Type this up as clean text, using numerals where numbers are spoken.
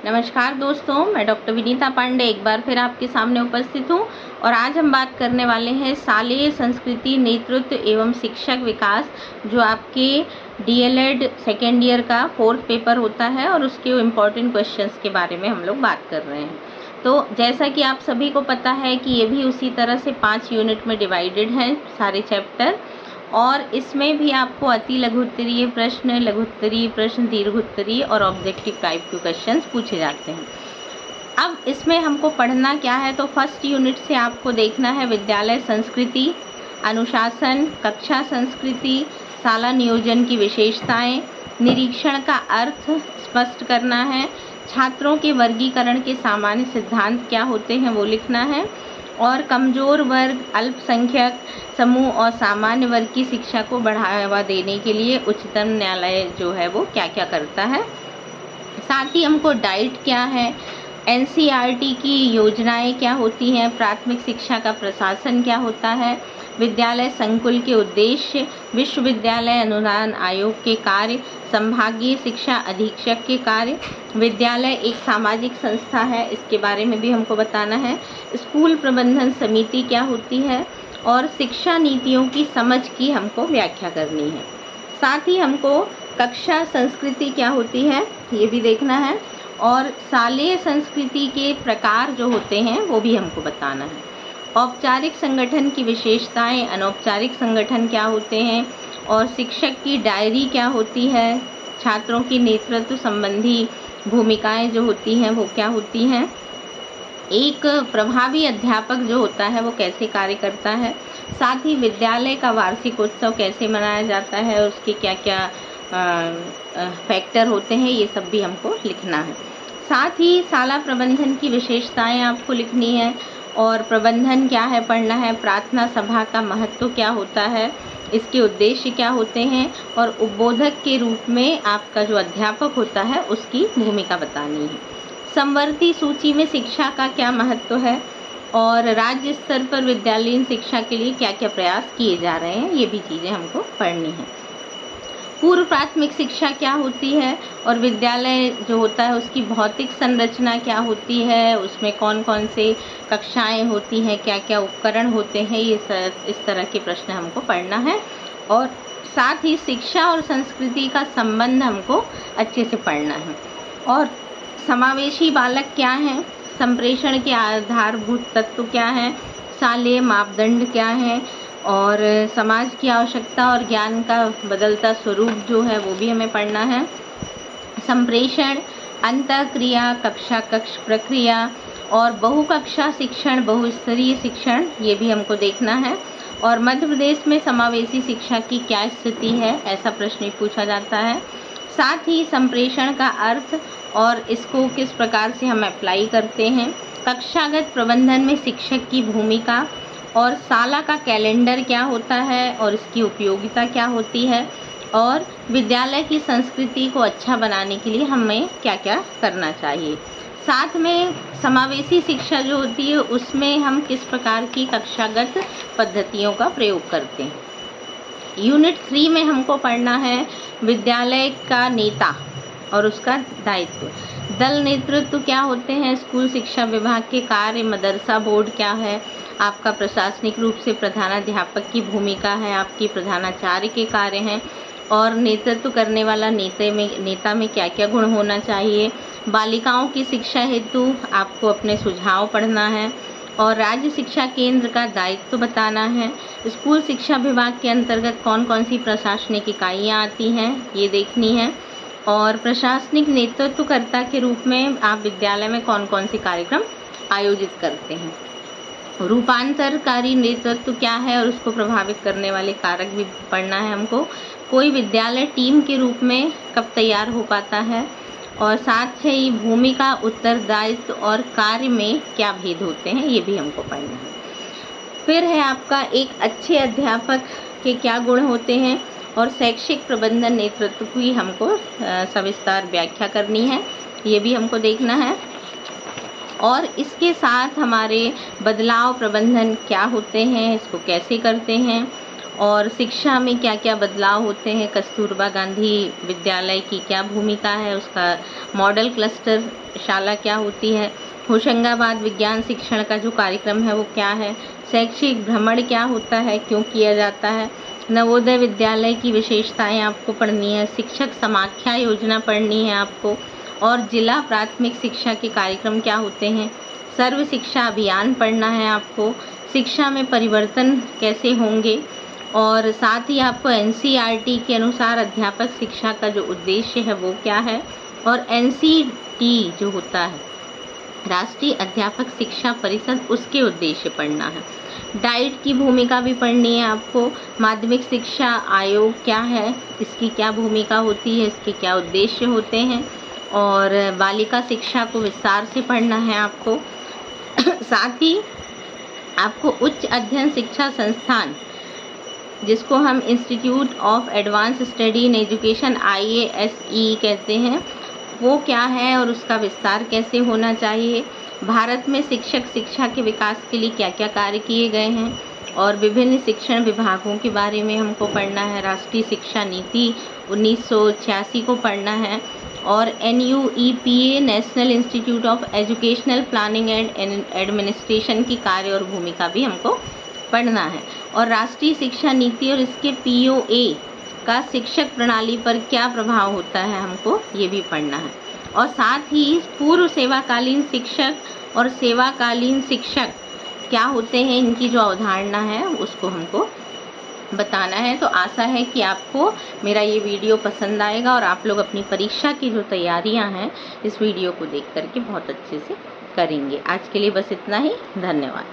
नमस्कार दोस्तों, मैं डॉक्टर विनीता पांडे एक बार फिर आपके सामने उपस्थित हूँ और आज हम बात करने वाले हैं शालेय संस्कृति नेतृत्व एवं शिक्षक विकास, जो आपके डीएलएड सेकेंड ईयर का 4th पेपर होता है और उसके इम्पॉर्टेंट क्वेश्चंस के बारे में हम लोग बात कर रहे हैं। तो जैसा कि आप सभी को पता है कि ये भी उसी तरह से 5 यूनिट में डिवाइडेड हैं सारे चैप्टर, और इसमें भी आपको अति लघुत्तरीय प्रश्न, लघुत्तरीय प्रश्न, दीर्घोत्तरीय और ऑब्जेक्टिव टाइप के क्वेश्चंस पूछे जाते हैं। अब इसमें हमको पढ़ना क्या है, तो फर्स्ट यूनिट से आपको देखना है विद्यालय संस्कृति, अनुशासन, कक्षा संस्कृति, शाला नियोजन की विशेषताएं, निरीक्षण का अर्थ स्पष्ट करना है, छात्रों के वर्गीकरण के सामान्य सिद्धांत क्या होते हैं वो लिखना है, और कमज़ोर वर्ग, अल्पसंख्यक समूह और सामान्य वर्ग की शिक्षा को बढ़ावा देने के लिए उच्चतम न्यायालय जो है वो क्या क्या करता है। साथ ही हमको डाइट क्या है, एनसीईआरटी की योजनाएं क्या होती हैं, प्राथमिक शिक्षा का प्रशासन क्या होता है, विद्यालय संकुल के उद्देश्य, विश्वविद्यालय अनुदान आयोग के कार्य, संभागीय शिक्षा अधीक्षक के कार्य, विद्यालय एक सामाजिक संस्था है इसके बारे में भी हमको बताना है, स्कूल प्रबंधन समिति क्या होती है, और शिक्षा नीतियों की समझ की हमको व्याख्या करनी है। साथ ही हमको कक्षा संस्कृति क्या होती है ये भी देखना है, और शालेय संस्कृति के प्रकार जो होते हैं वो भी हमको बताना है। औपचारिक संगठन की विशेषताएं, अनौपचारिक संगठन क्या होते हैं, और शिक्षक की डायरी क्या होती है, छात्रों की नेतृत्व संबंधी भूमिकाएं जो होती हैं वो क्या होती हैं, एक प्रभावी अध्यापक जो होता है वो कैसे कार्य करता है, साथ ही विद्यालय का वार्षिक उत्सव कैसे मनाया जाता है, उसके क्या क्या फैक्टर होते हैं, ये सब भी हमको लिखना है। साथ ही शाला प्रबंधन की विशेषताएं आपको लिखनी है, और प्रबंधन क्या है पढ़ना है, प्रार्थना सभा का महत्व क्या होता है, इसके उद्देश्य क्या होते हैं, और उद्बोधक के रूप में आपका जो अध्यापक होता है उसकी भूमिका बतानी है। समवर्ती सूची में शिक्षा का क्या महत्व है, और राज्य स्तर पर विद्यालयीन शिक्षा के लिए क्या क्या प्रयास किए जा रहे हैं, ये भी चीज़ें हमको पढ़नी है। पूर्व प्राथमिक शिक्षा क्या होती है, और विद्यालय जो होता है उसकी भौतिक संरचना क्या होती है, उसमें कौन कौन से कक्षाएं होती हैं, क्या क्या उपकरण होते हैं, ये इस तरह के प्रश्न हमको पढ़ना है। और साथ ही शिक्षा और संस्कृति का संबंध हमको अच्छे से पढ़ना है। और समावेशी बालक क्या है, संप्रेषण के आधारभूत तत्व क्या हैं, शालेय मापदंड क्या हैं, और समाज की आवश्यकता और ज्ञान का बदलता स्वरूप जो है वो भी हमें पढ़ना है। संप्रेषण, अंतःक्रिया, कक्षा कक्ष प्रक्रिया, और बहुकक्षा शिक्षण, बहुस्तरीय शिक्षण, ये भी हमको देखना है। और मध्य प्रदेश में समावेशी शिक्षा की क्या स्थिति है, ऐसा प्रश्न पूछा जाता है। साथ ही संप्रेषण का अर्थ और इसको किस प्रकार से हम अप्लाई करते हैं, कक्षागत प्रबंधन में शिक्षक की भूमिका, और शाला का कैलेंडर क्या होता है और इसकी उपयोगिता क्या होती है, और विद्यालय की संस्कृति को अच्छा बनाने के लिए हमें क्या क्या करना चाहिए। साथ में समावेशी शिक्षा जो होती है उसमें हम किस प्रकार की कक्षागत पद्धतियों का प्रयोग करते हैं। यूनिट 3 में हमको पढ़ना है विद्यालय का नेता और उसका दायित्व, दल नेतृत्व क्या होते हैं, स्कूल शिक्षा विभाग के कार्य, मदरसा बोर्ड क्या है, आपका प्रशासनिक रूप से प्रधानाध्यापक की भूमिका है, आपकी प्रधानाचार्य के कार्य हैं, और नेतृत्व करने वाला नेता में क्या क्या गुण होना चाहिए। बालिकाओं की शिक्षा हेतु आपको अपने सुझाव पढ़ना है, और राज्य शिक्षा केंद्र का दायित्व बताना है। स्कूल शिक्षा विभाग के अंतर्गत कौन कौन सी प्रशासनिक इकाइयाँ आती हैं ये देखनी है, और प्रशासनिक नेतृत्वकर्ता के रूप में आप विद्यालय में कौन कौन से कार्यक्रम आयोजित करते हैं। रूपांतरकारी नेतृत्व क्या है और उसको प्रभावित करने वाले कारक भी पढ़ना है हमको। कोई विद्यालय टीम के रूप में कब तैयार हो पाता है, और साथ ही भूमिका, उत्तरदायित्व और कार्य में क्या भेद होते हैं, ये भी हमको पढ़ना है। फिर है आपका एक अच्छे अध्यापक के क्या गुण होते हैं, और शैक्षिक प्रबंधन नेतृत्व की हमको सविस्तार व्याख्या करनी है, ये भी हमको देखना है। और इसके साथ हमारे बदलाव प्रबंधन क्या होते हैं, इसको कैसे करते हैं, और शिक्षा में क्या क्या बदलाव होते हैं, कस्तूरबा गांधी विद्यालय की क्या भूमिका है, उसका मॉडल क्लस्टर शाला क्या होती है, होशंगाबाद विज्ञान शिक्षण का जो कार्यक्रम है वो क्या है, शैक्षिक भ्रमण क्या होता है, क्यों किया जाता है, नवोदय विद्यालय की विशेषताएं आपको पढ़नी है, शिक्षक समाख्या योजना पढ़नी है आपको, और जिला प्राथमिक शिक्षा के कार्यक्रम क्या होते हैं, सर्व शिक्षा अभियान पढ़ना है आपको, शिक्षा में परिवर्तन कैसे होंगे, और साथ ही आपको एनसीईआरटी के अनुसार अध्यापक शिक्षा का जो उद्देश्य है वो क्या है, और एनसीटी जो होता है राष्ट्रीय अध्यापक शिक्षा परिषद, उसके उद्देश्य पढ़ना है। डाइट की भूमिका भी पढ़नी है आपको, माध्यमिक शिक्षा आयोग क्या है, इसकी क्या भूमिका होती है, इसके क्या उद्देश्य होते हैं, और बालिका शिक्षा को विस्तार से पढ़ना है आपको। साथ ही आपको उच्च अध्ययन शिक्षा संस्थान, जिसको हम institute of advance study in education IASE कहते हैं, वो क्या है और उसका विस्तार कैसे होना चाहिए, भारत में शिक्षक शिक्षा के विकास के लिए क्या क्या कार्य किए गए हैं, और विभिन्न शिक्षण विभागों के बारे में हमको पढ़ना है, राष्ट्रीय शिक्षा नीति 1986 को पढ़ना है, और NUEPA national institute of educational planning and administration की कार्य और भूमिका भी हमको पढ़ना है, और राष्ट्रीय शिक्षा नीति और इसके POA का शिक्षक प्रणाली पर क्या प्रभाव होता है हमको ये भी पढ़ना है, और साथ ही पूर्व सेवाकालीन शिक्षक और सेवाकालीन शिक्षक क्या होते हैं, इनकी जो अवधारणा है उसको हमको बताना है। तो आशा है कि आपको मेरा ये वीडियो पसंद आएगा और आप लोग अपनी परीक्षा की जो तैयारियां हैं इस वीडियो को देख करके बहुत अच्छे से करेंगे। आज के लिए बस इतना ही, धन्यवाद।